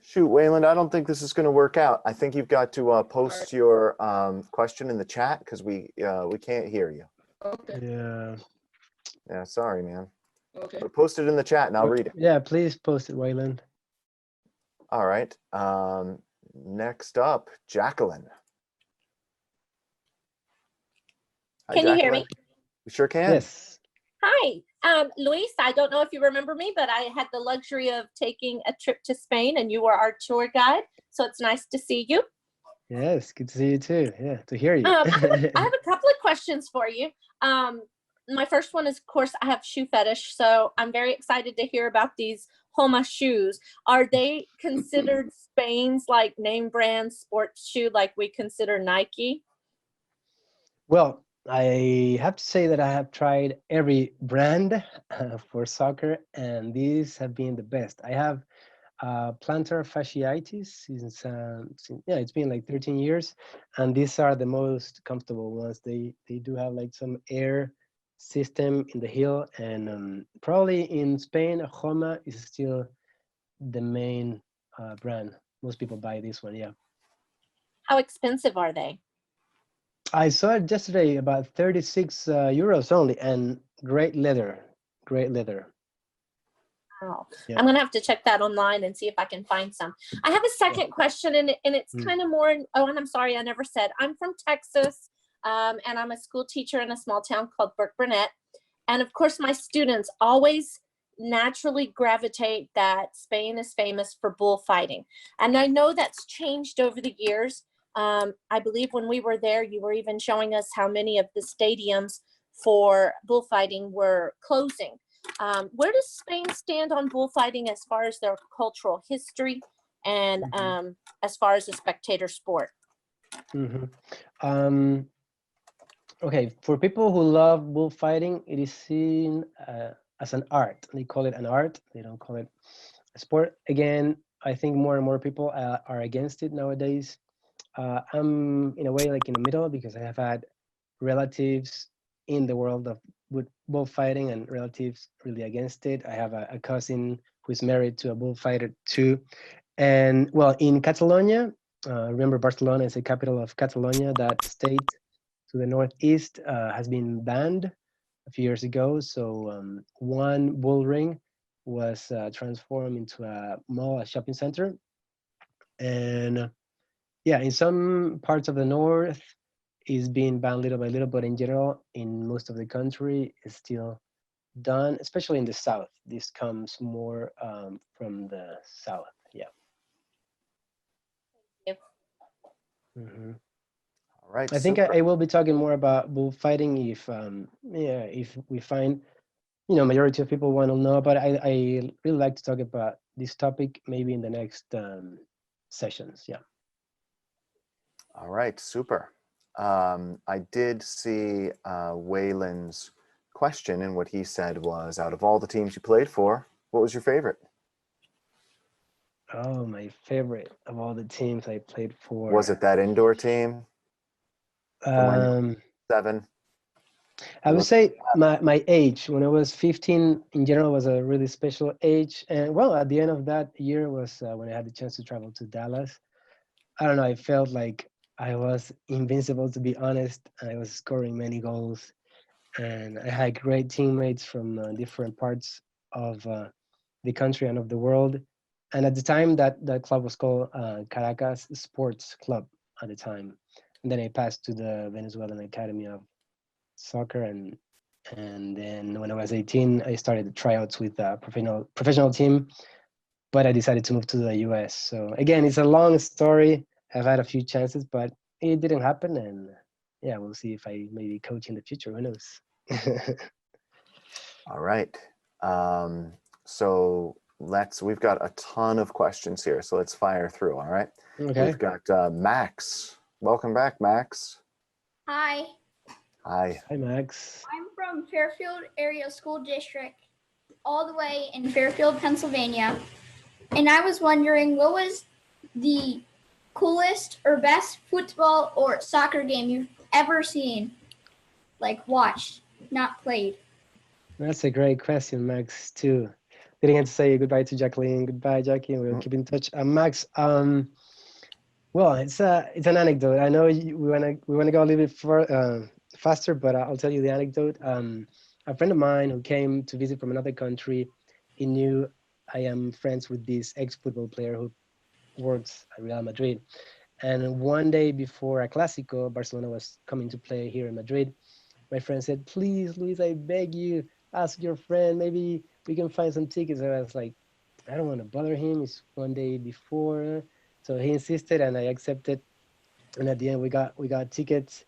Speaker 1: Shoot, Wayland, I don't think this is going to work out. I think you've got to post your question in the chat because we can't hear you.
Speaker 4: Okay.
Speaker 2: Yeah.
Speaker 1: Yeah, sorry, man.
Speaker 4: Okay.
Speaker 1: But post it in the chat and I'll read it.
Speaker 2: Yeah, please post it, Wayland.
Speaker 1: All right. Next up, Jacqueline. Hi,
Speaker 5: Can you hear me?
Speaker 1: Jacqueline. We sure can.
Speaker 2: Yes.
Speaker 5: Hi, Luis. I don't know if you remember me, but I had the luxury of taking a trip to Spain and you were our tour guide. So it's nice to see you.
Speaker 2: Yes, good to see you too. Yeah, to hear you.
Speaker 5: I have a couple of questions for you. My first one is, of course, I have shoe fetish. So I'm very excited to hear about these Homa shoes. Are they considered Spain's like name brand sports shoe like we consider Nike?
Speaker 2: Well, I have to say that I have tried every brand for soccer, and these have been the best. I have plantar fasciitis since yeah, it's been like 13 years, and these are the most comfortable ones. They do have like some air system in the heel, and probably in Spain, Homa is still the main brand. Most people buy this one. Yeah.
Speaker 5: How expensive are they?
Speaker 2: I saw it yesterday, about 36 euros only, and great leather. Great leather.
Speaker 5: Wow.
Speaker 2: Yeah.
Speaker 5: I'm gonna have to check that online and see if I can find some. I have a second question, and it's kind of more. Oh, and I'm sorry, I never said. I'm from Texas, and I'm a school teacher in a small town called Burke Burnett. And of course, my students always naturally gravitate that Spain is famous for bullfighting, and I know that's changed over the years. I believe when we were there, you were even showing us how many of the stadiums for bullfighting were closing. Where does Spain stand on bullfighting as far as their cultural history and as far as a spectator sport?
Speaker 2: Okay, for people who love bullfighting, it is seen as an art. They call it an art. They don't call it a sport. Again, I think more and more people are against it nowadays. I'm in a way like in the middle because I have had relatives in the world of bullfighting and relatives really against it. I have a cousin who's married to a bullfighter too. And well, in Catalonia, remember Barcelona is the capital of Catalonia, that state to the northeast has been banned a few years ago. So one bull ring was transformed into a mall, a shopping center. And yeah, in some parts of the north is being banned little by little, but in general, in most of the country, it's still done, especially in the south. This comes more from the south. Yeah.
Speaker 5: Thank
Speaker 2: you.
Speaker 1: All right.
Speaker 2: I think I will be talking more about bullfighting if if we find majority of people want to know. But I really like to talk about this topic maybe in the next sessions. Yeah.
Speaker 1: All right, super. I did see Wayland's question, and what he said was, out of all the teams you played for, what was your favorite?
Speaker 2: Oh, my favorite of all the teams I played for.
Speaker 1: Was it that indoor team? 7?
Speaker 2: I would say my age when I was 15 in general was a really special age, and well, at the end of that year was when I had the chance to travel to Dallas. I don't know, I felt like I was invincible, to be honest. I was scoring many goals, and I had great teammates from different parts of the country and of the world. And at the time, that club was called Caracas Sports Club at the time. And then I passed to the Venezuelan Academy of Soccer, and then when I was 18, I started the tryouts with a professional team, but I decided to move to the US. So again, it's a long story. I've had a few chances, but it didn't happen. And yeah, we'll see if I maybe coach in the future. Who knows?
Speaker 1: All right. So we've got a ton of questions here. So let's fire through. All right.
Speaker 2: Okay.
Speaker 1: We've got Max. Welcome back, Max.
Speaker 6: Hi,
Speaker 1: Hi.
Speaker 2: Hi, Max.
Speaker 6: I'm from Fairfield Area School District, all the way in Fairfield, Pennsylvania. And I was wondering, what was the coolest or best football or soccer game you've ever seen? Like watched, not played.
Speaker 2: That's a great question, Max, too. Didn't get to say goodbye to Jacqueline. Goodbye, Jackie. We'll keep in touch. Max, well, it's an anecdote. I know we wanna go a little bit faster, but I'll tell you the anecdote. A friend of mine who came to visit from another country, he knew I am friends with this ex-football player who works at Real Madrid. And one day before a Clásico, Barcelona was coming to play here in Madrid. My friend said, "Please, Luis, I beg you, ask your friend. Maybe we can find some tickets." And I was like, I don't want to bother him. It's one day before. So he insisted and I accepted. And at the end, we got tickets.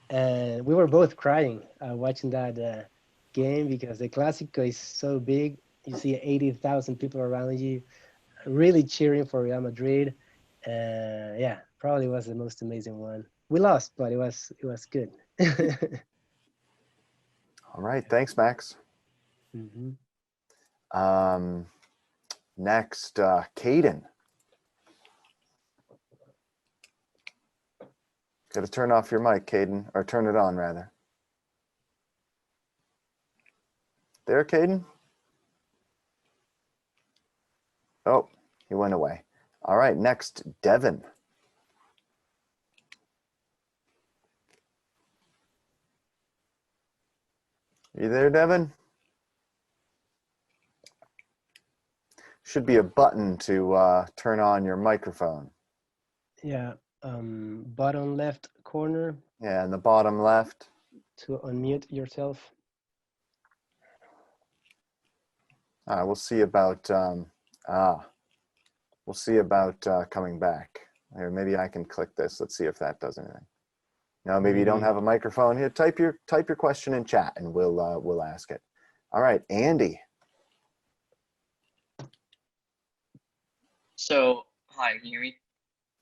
Speaker 2: And we were both crying watching that game because the Clásico is so big. You see 80,000 people around you, really cheering for Real Madrid. Yeah, probably was the most amazing one. We lost, but it was good.
Speaker 1: All right. Thanks, Max.
Speaker 2: Mm-hmm.
Speaker 1: Next, Caden. Got to turn off your mic, Caden, or turn it on, rather. There, Caden? Oh, he went away. All right, next, Devin. You there, Devin? Should be a button to turn on your microphone.
Speaker 2: Yeah, bottom left corner
Speaker 1: Yeah, in the bottom left.
Speaker 2: to unmute yourself.
Speaker 1: We'll see about coming back. Here, maybe I can click this. Let's see if that does anything. No, maybe you don't have a microphone. Here, type your question in chat, and we'll ask it. All right, Andy.
Speaker 7: So, hi, can you hear me?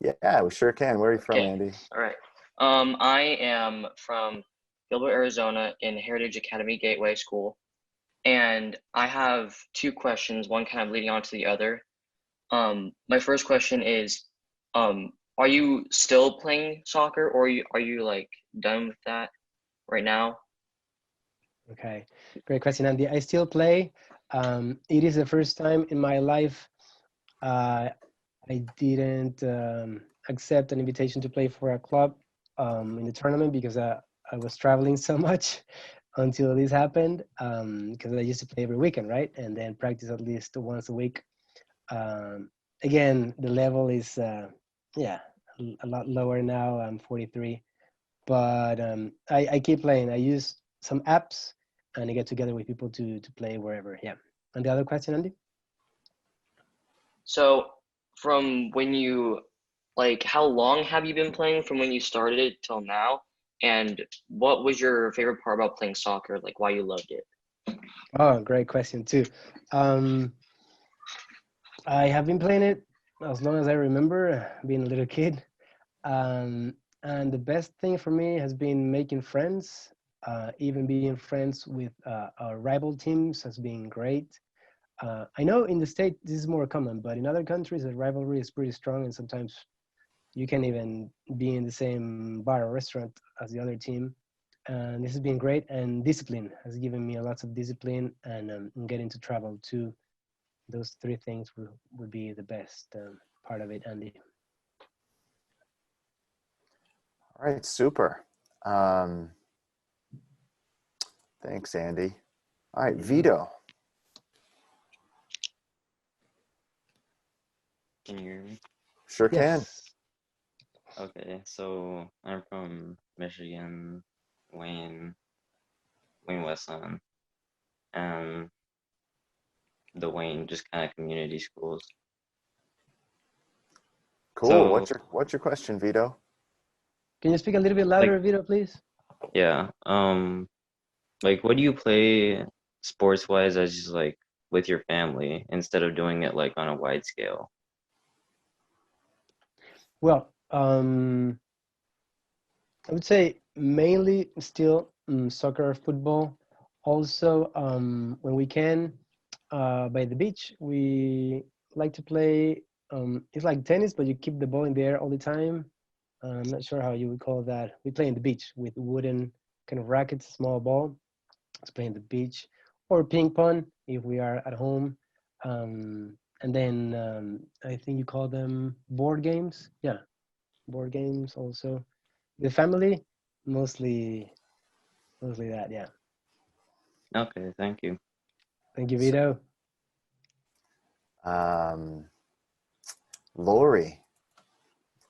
Speaker 1: Yeah, we sure can. Where are you from,
Speaker 7: Okay.
Speaker 1: Andy?
Speaker 7: All right. I am from Gilbert, Arizona, in Heritage Academy Gateway School, and I have two questions, one kind of leading on to the other. My first question is, are you still playing soccer, or are you like done with that right now?
Speaker 2: Okay, great question, Andy. I still play. It is the first time in my life I didn't accept an invitation to play for a club in the tournament because I was traveling so much until this happened, because I used to play every weekend, right? And then practice at least once a week. Again, the level is, yeah, a lot lower now. I'm 43, but I keep playing. I use some apps and I get together with people to play wherever, yeah. And the other question, Andy?
Speaker 7: So, from when you, like, how long have you been playing from when you started it till now? And what was your favorite part about playing soccer? Like, why you loved it?
Speaker 2: Oh, great question too. I have been playing it as long as I remember, being a little kid. And the best thing for me has been making friends. Even being friends with our rival teams has been great. I know in the States this is more common, but in other countries the rivalry is pretty strong, and sometimes you can even be in the same bar or restaurant as the other team. And this has been great. And discipline has given me lots of discipline, and getting to travel too. Those three things would be the best part of it, Andy.
Speaker 1: All right, super. Thanks, Andy. All right, Vito.
Speaker 8: Can you hear me?
Speaker 1: Sure
Speaker 2: Yes.
Speaker 8: Okay, so I'm from Michigan, Wayne Weston, and the Wayne just kind of community schools.
Speaker 1: Cool.
Speaker 8: So-
Speaker 1: What's your question, Vito?
Speaker 2: Can you speak a little bit louder, Vito, please?
Speaker 8: Yeah. Like, what do you play sports-wise as just like with your family instead of doing it like on a wide scale?
Speaker 2: Well, I would say mainly still soccer, football. Also, when we can, by the beach, we like to play. It's like tennis, but you keep the ball in the air all the time. I'm not sure how you would call that. We play in the beach with wooden kind of rackets, small ball. Let's play in the beach, or ping pong if we are at home. And then I think you call them board games. Yeah, board games also. The family, mostly that. Yeah.
Speaker 8: Okay, thank you.
Speaker 2: Thank you, Vito.
Speaker 1: Lori.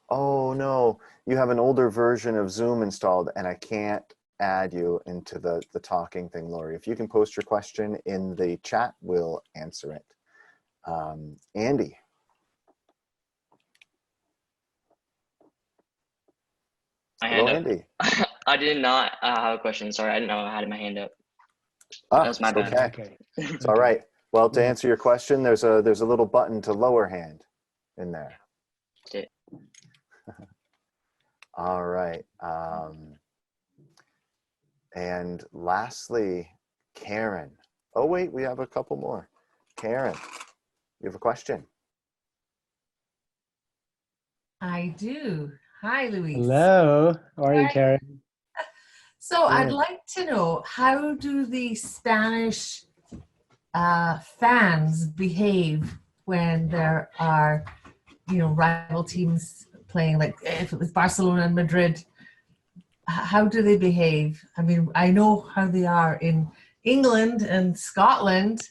Speaker 1: Oh no, you have an older version of Zoom installed and I can't add you into the talking thing, Lori. If you can post your question in the chat, we'll answer it. Andy. Hello, Andy.
Speaker 7: I did not have a question. Sorry, I didn't know I had my hand up.
Speaker 1: Ah,
Speaker 7: That's my
Speaker 1: it's
Speaker 7: bad.
Speaker 1: okay. It's all right. Well, to answer your question, there's a little button to lower hand in there.
Speaker 7: Okay.
Speaker 1: All right. And lastly, Karen. Oh, wait, we have a couple more. Karen, you have a question?
Speaker 4: I do. Hi, Luis.
Speaker 2: Hello. How are you,
Speaker 4: Hi.
Speaker 2: Karen?
Speaker 4: So I'd
Speaker 2: Good.
Speaker 4: like to know, how do the Spanish fans behave when there are, rival teams playing? Like if it was Barcelona and Madrid, how do they behave? I mean, I know how they are in England and Scotland.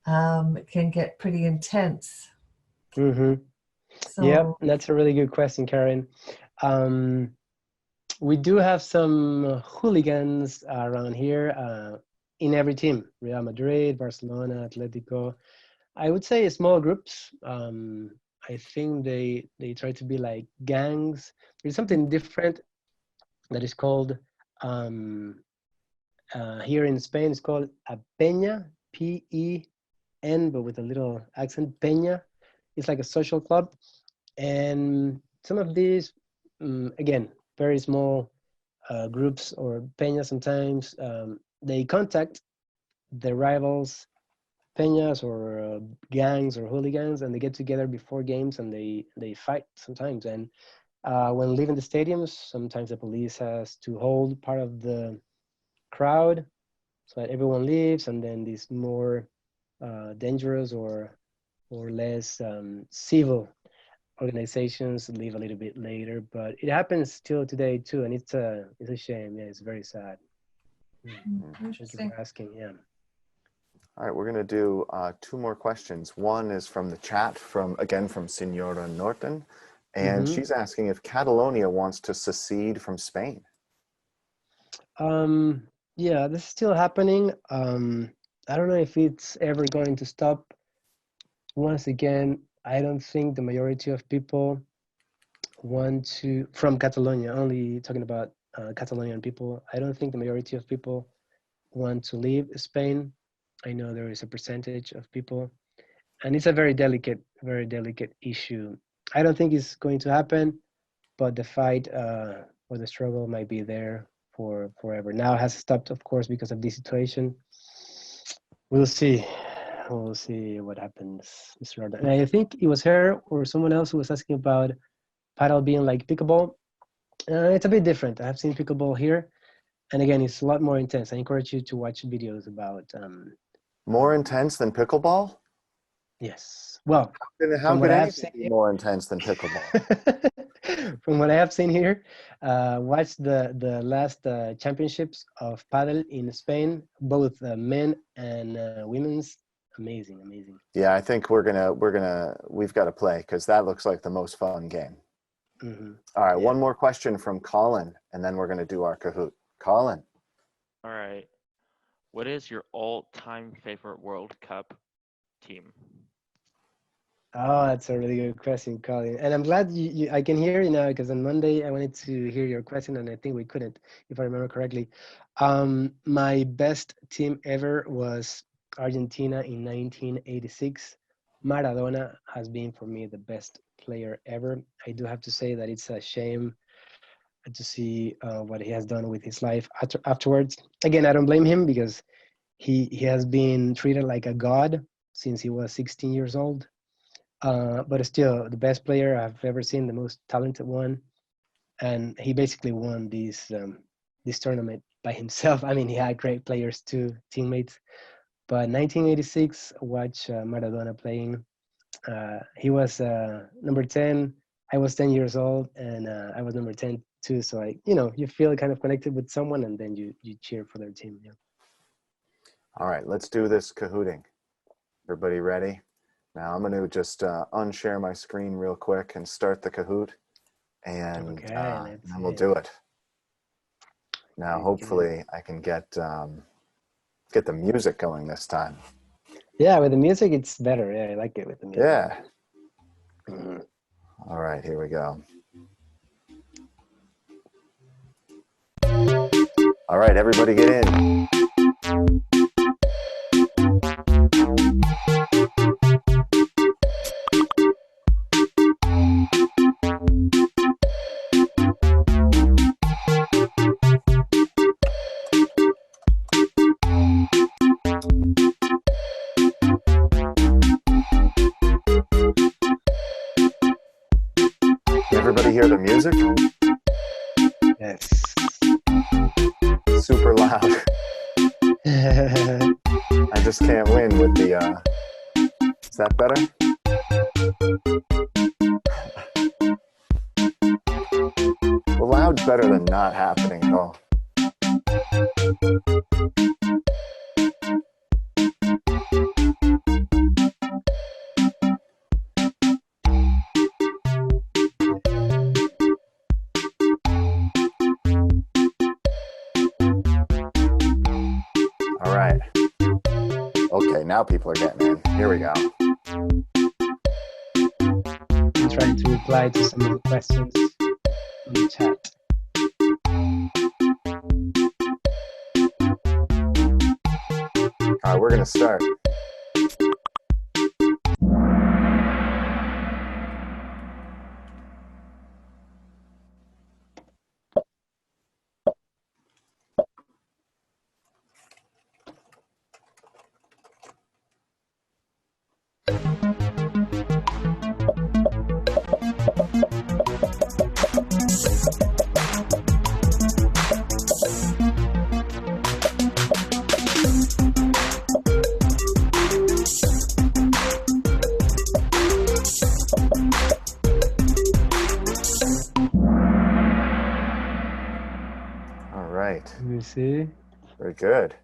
Speaker 4: It can get pretty intense.
Speaker 2: Mm-hmm.
Speaker 4: So
Speaker 2: Yep, that's a really good question, Karen. We do have some hooligans around here in every team: Real Madrid, Barcelona, Atletico. I would say small groups. I think they try to be like gangs. There's something different that is called here in Spain. It's called a peña, P-E-N, but with a little accent. Peña. It's like a social club, and some of these, again, very small groups or peñas. Sometimes they contact the rivals peñas or gangs or hooligans, and they get together before games and they fight sometimes. And when leaving the stadiums, sometimes the police has to hold part of the crowd so that everyone leaves, and then these more dangerous or less civil organizations leave a little bit later. But it happens still today too, and it's a shame. Yeah, it's very sad. Thank you
Speaker 4: interesting.
Speaker 2: for asking. Yeah.
Speaker 1: All right, we're going to do two more questions. One is from the chat, from Senora Norton, and she's asking if Catalonia wants to secede from Spain.
Speaker 2: Yeah, this is still happening. I don't know if it's ever going to stop. Once again, I don't think the majority of people want to, from Catalonia, only talking about Catalonian people, I don't think the majority of people want to leave Spain. I know there is a percentage of people, and it's a very delicate issue. I don't think it's going to happen, but the fight or the struggle might be there for forever. Now it has stopped, of course, because of this situation. We'll see. We'll see what happens, Mr. Norton. And I think it was her or someone else who was asking about paddle being like pickleball. It's a bit different. I have seen pickleball here, And again, it's a lot more intense. I encourage you to watch videos about.
Speaker 1: More intense than pickleball?
Speaker 2: Yes. Well,
Speaker 1: How
Speaker 2: from
Speaker 1: could
Speaker 2: what I've
Speaker 1: anything
Speaker 2: seen
Speaker 1: be more intense than pickleball?
Speaker 2: from what I have seen here, watch the last championships of paddle in Spain, both men and women's. Amazing.
Speaker 1: Yeah, I think we've got to play because that looks like the most fun game.
Speaker 2: Mm-hmm.
Speaker 1: All right,
Speaker 2: Yeah.
Speaker 1: one more question from Colin, and then we're going to do our Kahoot. Colin.
Speaker 3: All right. What is your all-time favorite World Cup team?
Speaker 2: Oh, that's a really good question, Colin. And I'm glad I can hear you now, because on Monday I wanted to hear your question and I think we couldn't, if I remember correctly. My best team ever was Argentina in 1986. Maradona has been for me the best player ever. I do have to say that it's a shame to see what he has done with his life afterwards. Again, I don't blame him because he has been treated like a god since he was 16 years old. But still, the best player I've ever seen, the most talented one, and he basically won this tournament by himself. I mean, he had great players too, teammates. But 1986, watch Maradona playing. He was number 10. I was 10 years old, and I was number 10 too. So you feel kind of connected with someone, and then you cheer for their team. Yeah.
Speaker 1: All right, let's do this Kahooting. Everybody ready? Now I'm going to just unshare my screen real quick and start the Kahoot, and then we'll do it. Now, hopefully, I can get the music going this time.
Speaker 2: Yeah, with the music, it's better. Yeah, I like it with the music.
Speaker 1: Yeah.
Speaker 2: Mm-hmm.
Speaker 1: All right, here we go. All right, everybody get in. Everybody hear the music?
Speaker 2: Yes.
Speaker 1: Super loud. I just can't win with the, is that better? Well, loud's better than not happening at all. All right. Okay, now people are getting in. Here we go.
Speaker 2: I'm trying to reply to some of the questions in the chat.
Speaker 1: All right, we're going to start.
Speaker 2: Let me see.
Speaker 1: Very good.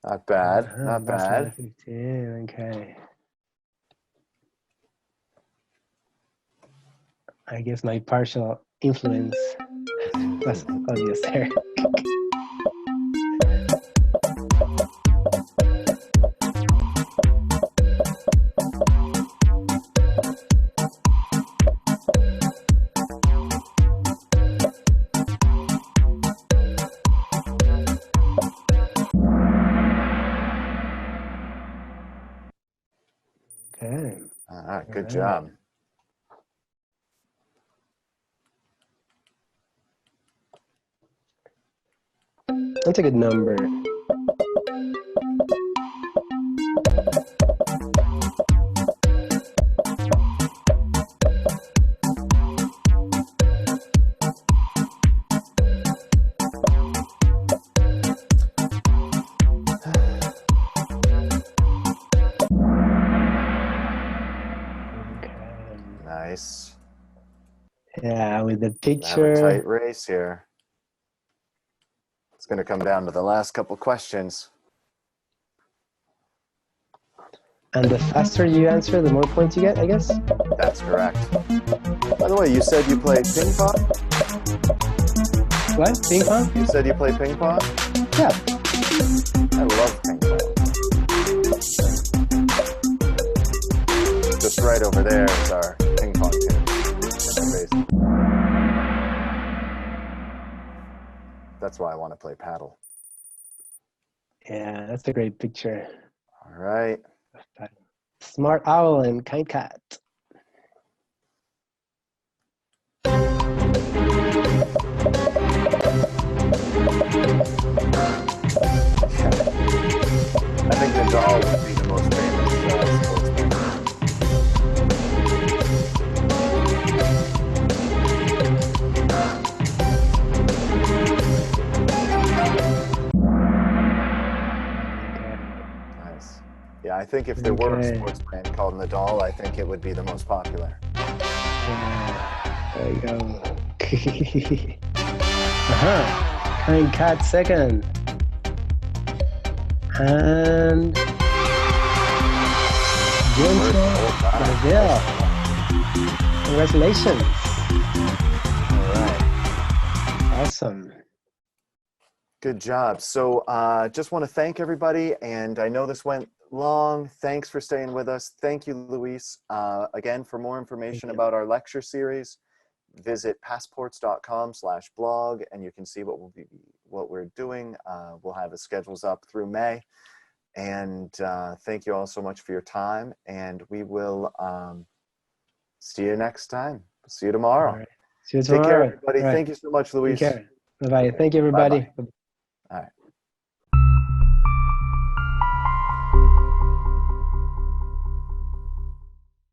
Speaker 1: Not bad. Not bad.
Speaker 2: 15, okay. I guess my partial influence was obvious there. Okay.
Speaker 1: All right, good job.
Speaker 2: That's a good number. with the
Speaker 1: Have a
Speaker 2: picture.
Speaker 1: tight race here. It's going to come down to the last couple questions.
Speaker 2: And the faster you answer, the more points you get, I guess.
Speaker 1: That's correct. By the way, you said you play ping pong?
Speaker 2: What? Ping pong?
Speaker 1: You said you play ping pong?
Speaker 2: Yeah.
Speaker 1: I love ping pong. Just right over there is our ping pong table. That's why I want to play paddle.
Speaker 2: Yeah, that's a great picture.
Speaker 1: All right.
Speaker 2: Smart owl and kind cat.
Speaker 1: I think Nadal would be the most famous sportsman. Nice. Yeah, I think if there were a
Speaker 2: Okay.
Speaker 1: sportsman called Nadal, I think it would be the most popular.
Speaker 2: Yeah, there you go. Kind cat second. And Bernabeu. Congratulations.
Speaker 1: All right.
Speaker 2: Awesome.
Speaker 1: Good job. So just want to thank everybody. And I know this went long. Thanks for staying with us. Thank you, Luis. Again, for more information about our lecture series, visit passports.com/blog, and you can see what we're doing. We'll have the schedules up through May. And thank you all so much for your time. And we will see you next time. See you tomorrow.
Speaker 2: All right. See you
Speaker 1: Take
Speaker 2: tomorrow.
Speaker 1: care, everybody.
Speaker 2: All right.
Speaker 1: Thank you so much, Luis.
Speaker 2: Take care. Bye-bye. Thank you, everybody.
Speaker 1: Bye-bye.